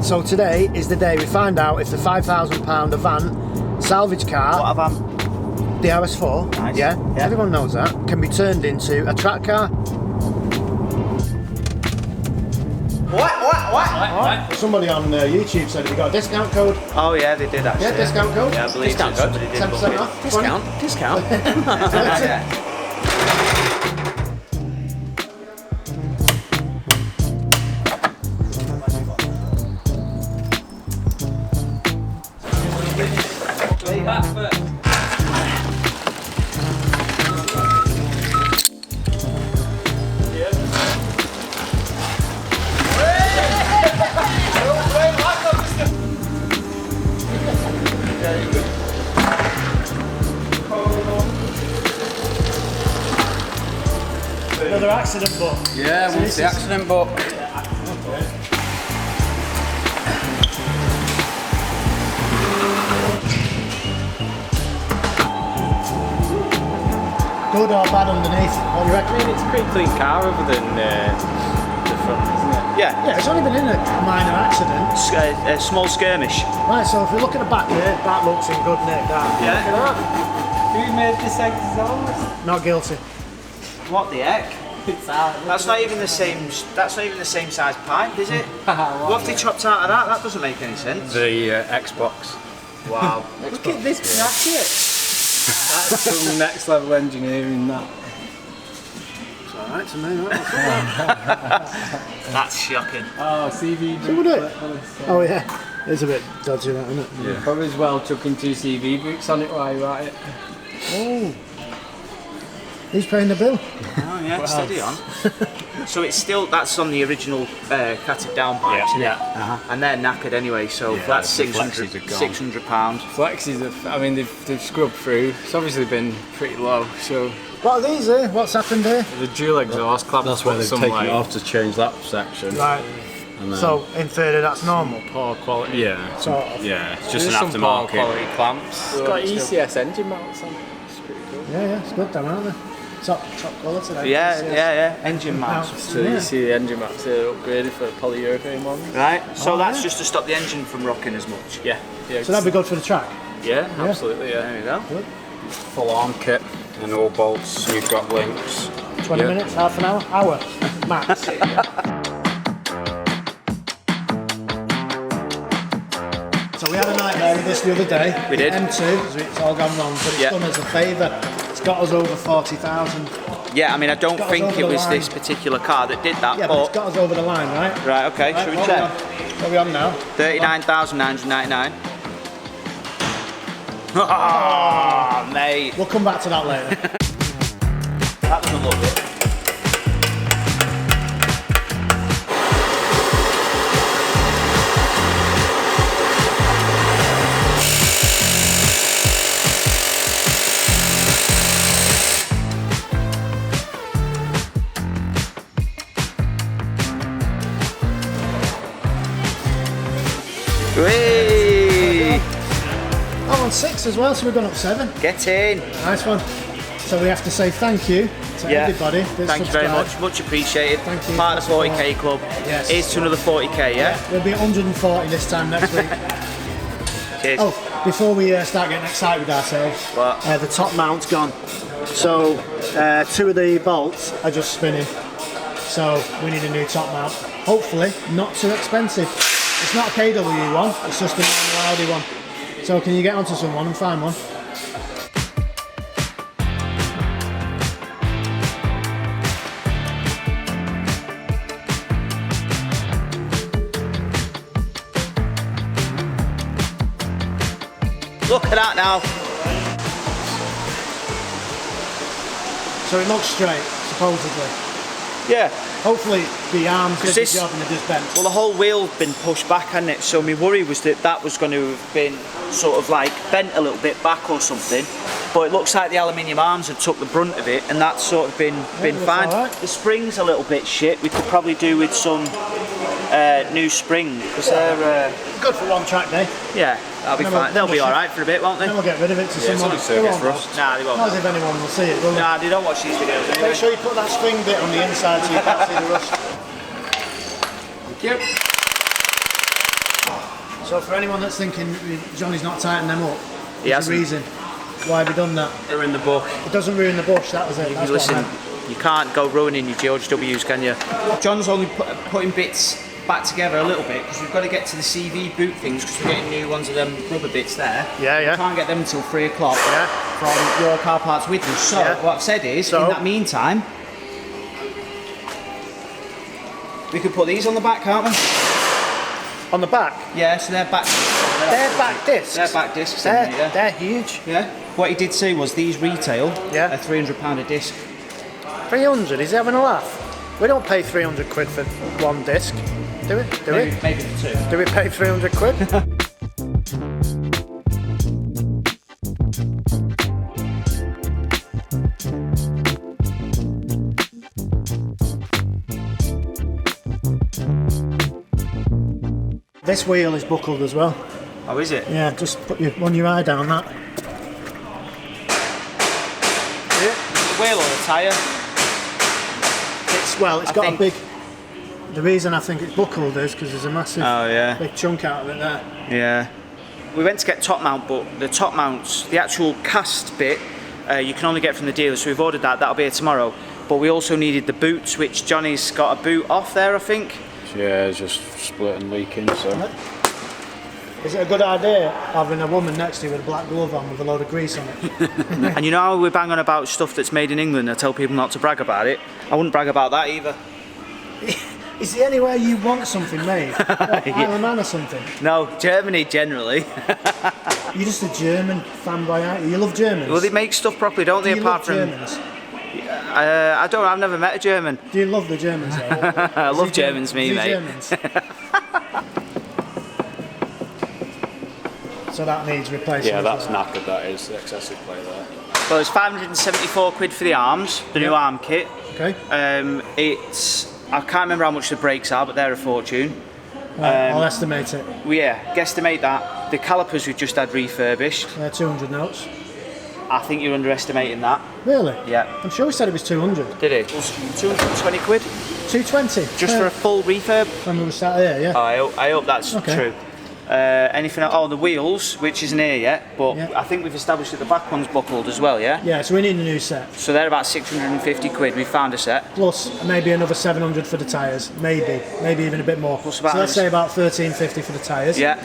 So today is the day we find out if the £5,000 Avant salvage car, What Avant? the Rs4, Nice. yeah, Yeah. everyone knows that, can be turned into a track car. What? Somebody on YouTube said we got a discount code. Oh yeah, they did actually. Yeah, discount code. Yeah, I believe Discount so. code. Somebody did 10% book it. off. Discount. Yeah. Another accident book. Yeah, So what's this the is- accident book? Good or bad underneath? What do you reckon? It's a pretty clean car other than the front, isn't it? Yeah. Yeah, it's only been in a minor accident. A small skirmish. Right, so if we look at the back here, that looks in good nick. Yeah. Who made this exhaust? Not guilty. What the heck? It's out. That's not even the same. That's not even the same size pipe, is it? What have they chopped out of that? That doesn't make any sense. The Xbox. Wow. Look at this bracket. That's some next level engineering, that. It's alright to me, right? That's shocking. Oh, CV. So would it? Oh yeah, it's a bit dodgy that, isn't it? Yeah. Probably as well chucking 2 CV bricks on it while you at it. Oh. Who's paying the bill? Oh yeah, steady on. So it's still, that's on the original catted down pipes, isn't it? And they're knackered anyway, so that's the flexes are gone. £600. Flexes, I mean, they've scrubbed through. It's obviously been pretty low, so What are these here? What's happened here? the dual exhaust clamps. That's why they've some, taken like, it off to change that section. Right. And then, So in theory that's normal. poor quality. yeah, Sort of. yeah, it's There's just an some poor aftermarket. quality clamps. It's got ECS engine mounts on it. It's pretty cool. Yeah, it's good then, aren't they? Top quality then. Yeah, engine mounts. So you see the engine maps are upgraded for polyurethane ones. Right, so Oh, that's yeah. just to stop the engine from rocking as much. Yeah, yeah. So that'd be good for the track. yeah, absolutely, yeah. There we go. Full arm kit and all bolts. You've got links. 20 Yeah. minutes, half an hour, max. So we had a nightmare with this the other day. We did. M2, so it's all gone wrong, but it's Yeah. done us a favour. It's got us over 40,000. Yeah, I mean, I don't got us think over it the was line. this particular car that did that, Yeah, but it's but... got us over the line, right? Right, okay, should we what check? What are we on now? 39,999. Oh, mate. We'll come back to that later. That was a little bit. Whee! I'm on 6 as well, so we've gone up 7. Get in. Nice one. So we have to say thank you to Yeah. everybody that's Thank you very subscribed. much appreciated. Thank you Part of the for 40k club. Yes. Here's to another 40k, yeah? We'll be at 140 this time next week. Cheers. Oh, before we start getting excited with ourselves, What? the top mount's gone. So 2 of the bolts are just spinning. So we need a new top mount. Hopefully not too expensive. It's not a KW one, it's just a normal Audi one. So can you get onto someone and find one? Look at that now. So it looks straight, supposedly. Yeah. Hopefully the arms did the this- job and they're just bent. Well, the whole wheel's been pushed back, hasn't it? So my worry was that that was going to have been sort of like bent a little bit back or something. But it looks like the aluminium arms have took the brunt of it, and that's sort of been looks fine. all right. The spring's a little bit shit. We could probably do with some new spring because they're Good for one track day. yeah, that'll be Then fine. we'll- They'll be we'll all right for a bit, won't they? Then we'll get rid of it to Yeah, it's someone. only service They won't. rust. Nah, they won't. Not as if anyone will see it, will they? Nah, they don't watch these videos anyway. Make sure you put that spring bit on the inside so you can't see the rust. Thank you. So for anyone that's thinking Johnny's not tightened them up, He there's a hasn't. reason. Why have you done that? They're in the book. It doesn't ruin the bush, that was it. That's what I Listen, meant. you can't go ruining your GHWs, can you? John's only putting bits back together a little bit because we've got to get to the CV boot things because we're getting new ones of them rubber bits there. Yeah, yeah. We can't get them until 3 o'clock Yeah. from your car parts with us. So Yeah. what I've said is, So- in that meantime, we could put these on the back, can't we? On the back? Yeah, so they're back. They're back discs. They're back discs. They're, Yeah. they're huge. Yeah. What he did say was these retail Yeah. a £300 a disc. 300, is he having a laugh? We don't pay 300 quid for one disc, do we? Do we? Maybe for 2. Do we pay 300 quid? This wheel is buckled as well. Oh, is it? Yeah, just put your eye down that. The wheel or the tyre? It's I got think- a big. The reason I think it's buckled is because there's a massive Oh yeah. big chunk out of it there. Yeah. We went to get top mount, but the top mounts, the actual cast bit, you can only get from the dealer, so we've ordered that. That'll be here tomorrow. But we also needed the boots, which Johnny's got a boot off there, I think. Yeah, it's just split and leaking, so. Is it a good idea having a woman next to you with a black glove on with a load of grease on it? And you know how we're banging about stuff that's made in England? I tell people not to brag about it. I wouldn't brag about that either. Is there anywhere you want something made? Like Isle of Man or something? No, Germany generally. You're just a German fanboy, aren't you? You love Germans? Well, they make stuff properly, don't they? Do you Apart love from, Germans? I don't. I've never met a German. Do you love the Germans though? I Is love he Germans, me, is he mate. Germans? So that needs replacing. Yeah, as that's well. knackered, that is. The excessive play there. Well, it's 574 quid for the arms, the new arm kit. Okay. I can't remember how much the brakes are, but they're a fortune. Right, I'll estimate it. Well, yeah, guesstimate that. The calipers we've just had refurbished. 200 notes. I think you're underestimating that. Really? Yeah. I'm sure we said it was 200. Did it? 220 quid? 220? Just for a full refurb? When we were sat here, yeah. I hope that's Okay. true. Anything else? Oh, the wheels, which isn't here yet, but Yeah. I think we've established that the back one's buckled as well, yeah? Yeah, so we need a new set. So they're about 650 quid. We found a set. Plus maybe another 700 for the tyres. Maybe even a bit more. Plus So about let's say about 1350 for the tyres. Yeah.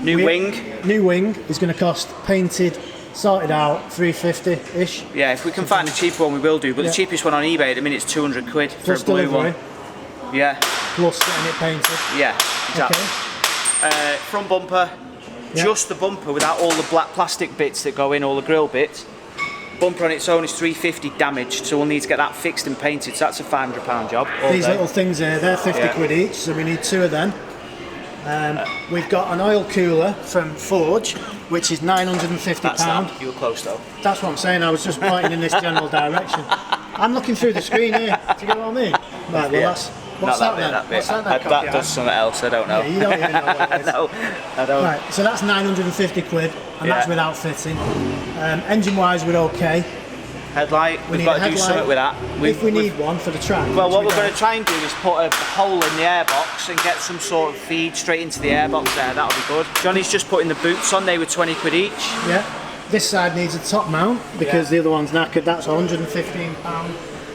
New wing. New wing is going to cost painted, sorted out, 350-ish. Yeah, if we can find a cheaper one, we will do. But Yeah. the cheapest one on eBay at the minute is 200 quid for Plus a blue delivery, one. Yeah, plus getting it painted. yeah, exactly. Okay. Front bumper, Yeah. just the bumper without all the black plastic bits that go in, all the grill bits. Bumper on its own is 350 damaged, so we'll need to get that fixed and painted. So that's a £500 job. all These day. little things here, they're 50 Yeah. quid each, so we need 2 of them. We've got an oil cooler from Forge, which is £950. That's that. You were close though. That's what I'm saying, I was just pointing in this general direction. I'm looking through the screen here, do you get what I mean? Right, well Yeah. that's... What's Not that then? that bit. What's that then? That Copy does something else. I don't know. Yeah, you don't even know what it is. No, I don't. Right, so that's 950 quid, and that's Yeah. without fitting. Engine-wise, we're okay. Headlight. We We've need got a to do something headlight. with that. If we need one for the track. Well, which what we we're going don't. to try and do is put a hole in the airbox and get some sort of feed straight into the airbox there. That'll be good. Johnny's just putting the boots on. They were 20 quid each. Yeah. This side needs a top mount because the other one's knackered. That's £115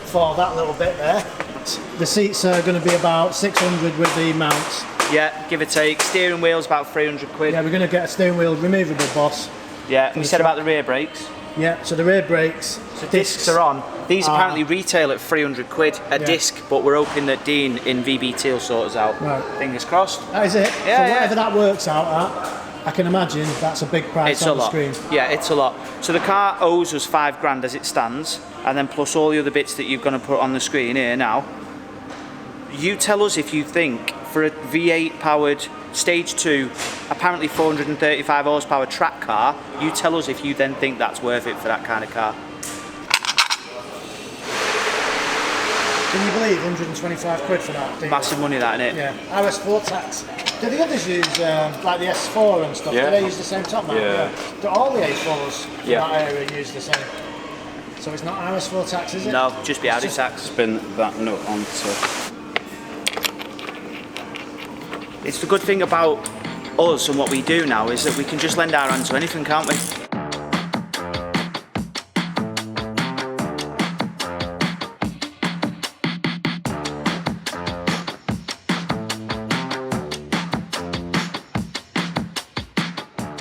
for that little bit there. The seats are going to be about 600 with the mounts. Yeah, give or take. Steering wheel's about 300 quid. Yeah, we're going to get a steering wheel removable, boss. Yeah, we said about the rear brakes. Yeah, so the rear brakes, The discs are on. These are- apparently retail at 300 quid a Yeah. disc, but we're hoping that Dean in VBT will sort us out. Right. Fingers crossed. That is it. Yeah, so yeah. whatever that works out at, I can imagine that's a big price It's a on the lot. screen. Yeah, it's a lot. So the car owes us £5,000 as it stands, and then plus all the other bits that you're going to put on the screen here now. You tell us if you think for a V8 powered stage 2, apparently 435 horsepower track car, you tell us if you then think that's worth it for that kind of car. Can you believe 125 quid for that? Do you? Massive money that, innit? Yeah. RS4 tax. Do the others use like the S4 and stuff? Yeah. Do they use the same top mount? Yeah. Do all the A4s in Yeah. that area use the same? So it's not RS4 tax, is it? No, just be Audi just- tax. Spin that nut onto. It's the good thing about us and what we do now is that we can just lend our hand to anything, can't we?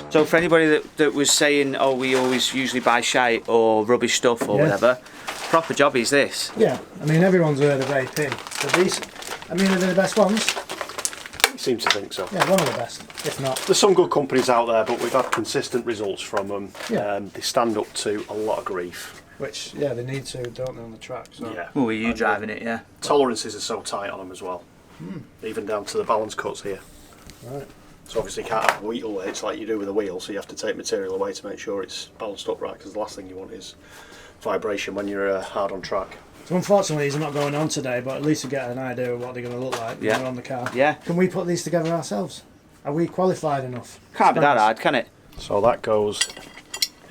So for anybody that was saying, oh, we always usually buy shite or rubbish stuff or whatever, proper job is this. Yeah, I mean everyone's heard of AP. They're decent. I mean, are they the best ones? You seem to think so. Yeah, one of the best, if not. There's some good companies out there, but we've had consistent results from them. Yeah. They stand up to a lot of grief. Which, yeah, they need to, don't they, on the track? So. Yeah. Well, were you driving it, yeah? Tolerances are so tight on them as well, even down to the balance cuts here. Right. So obviously you can't have wheel weights like you do with a wheel, so you have to take material away to make sure it's balanced up right, because the last thing you want is vibration when you're hard on track. So unfortunately these are not going on today, but at least we get an idea of what they're going to look like when they're on the car. Yeah. Can we put these together ourselves? Are we qualified enough? Can't be that hard, can it? So that goes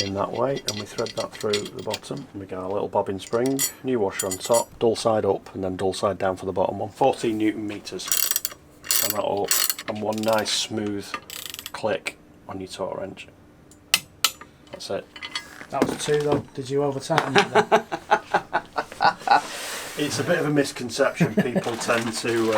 in that way, and we thread that through the bottom. And we get our little bobbin spring, new washer on top, dull side up, and then dull side down for the bottom one. 14 Newton meters. And that up, and one nice smooth click on your torque wrench. That's it. That was a 2 though. Did you over tighten that then? It's a bit of a misconception. People tend to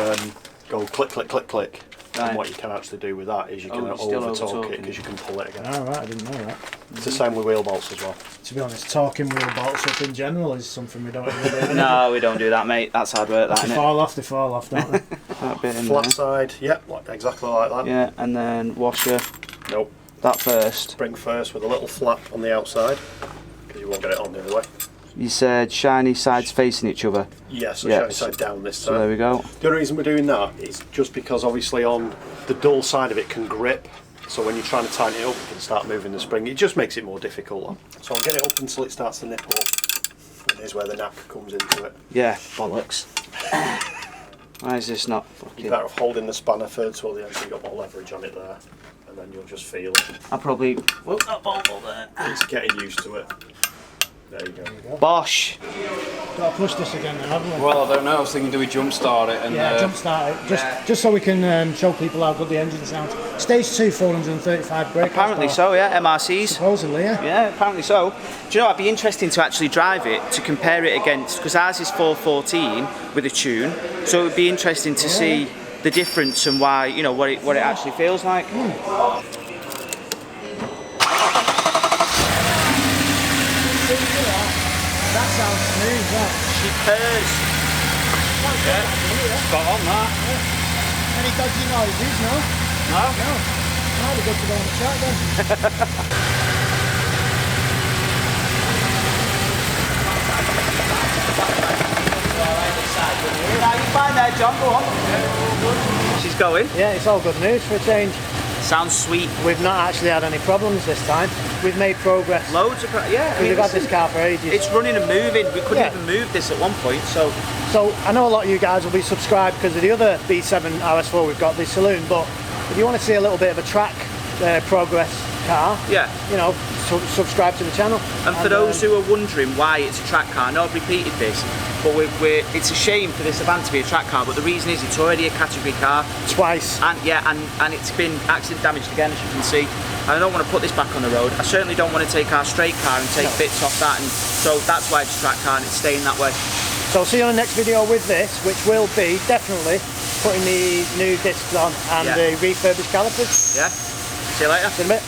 go click, click, click, click. Right. And what you can actually do with that is you can you're still over torque over-torquing. it because you can pull it again. Oh, right, I didn't know that. It's the same with wheel bolts as well. To be honest, torquing wheel bolts up in general is something we don't even do. No, we don't do that, mate. That's hard work, that, They innit? fall off, don't they? That bit in Flat there. side, yep, like, exactly like that. Yeah, and then washer Nope. that first. Spring first with a little flap on the outside because you won't get it on the other way. You said shiny sides facing each other. Yeah, so Yeah, shiny side down this So there side. we go. The only reason we're doing that is just because obviously on the dull side of it can grip. So when you're trying to tighten it up, you can start moving the spring. It just makes it more difficult. So I'll get it up until it starts to nip up. And here's where the knack comes into it. Yeah, bollocks. Why is this not fucking... You're better off holding the spanner further toward the end so you've got more leverage on it there. And then you'll just feel it. I probably... Whoop, that bolt there. It's getting used to it. There you go. Bosh! Got to push this again then, haven't we? Well, I don't know. I was thinking, do we jump start it? And, Yeah, jump start it. Just so we can show people how good the engine sounds. Stage 2, 435 brake. Apparently horsepower. so, yeah, MRCs. Supposedly, yeah. Yeah, apparently so. Do you know, it'd be interesting to actually drive it, to compare it against, because ours is 414 with a tune, so it would be interesting to see the difference and why, you know, what it actually feels like. That sounds smooth, that. She purrs. Spot on that. Any dodgy noises, no? No? No. Might be good to go on the track then. Now you find there, John, go on. She's going. Yeah, it's all good news for a change. Sounds sweet. We've not actually had any problems this time. We've made progress. Loads of... Yeah, I mean, We've had this car for ages. it's running and moving. We couldn't Yeah. even move this at one point, so... So I know a lot of you guys will be subscribed because of the other B7 RS4 we've got, the saloon, but if you want to see a little bit of a track progress car, Yeah. you know, subscribe to the channel. And for those who are wondering why it's a track car, I know I've repeated this, but it's a shame for this Avant to be a track car, but the reason is it's already a category car. Twice. And yeah, and it's been accident damaged again, as you can see. And I don't want to put this back on the road. I certainly don't want to take our straight car and take bits off that, and so that's why it's a track car and it's staying that way. So I'll see you on the next video with this, which will be definitely putting the new discs on and the refurbished calipers. Yeah? See you later. See you in a bit.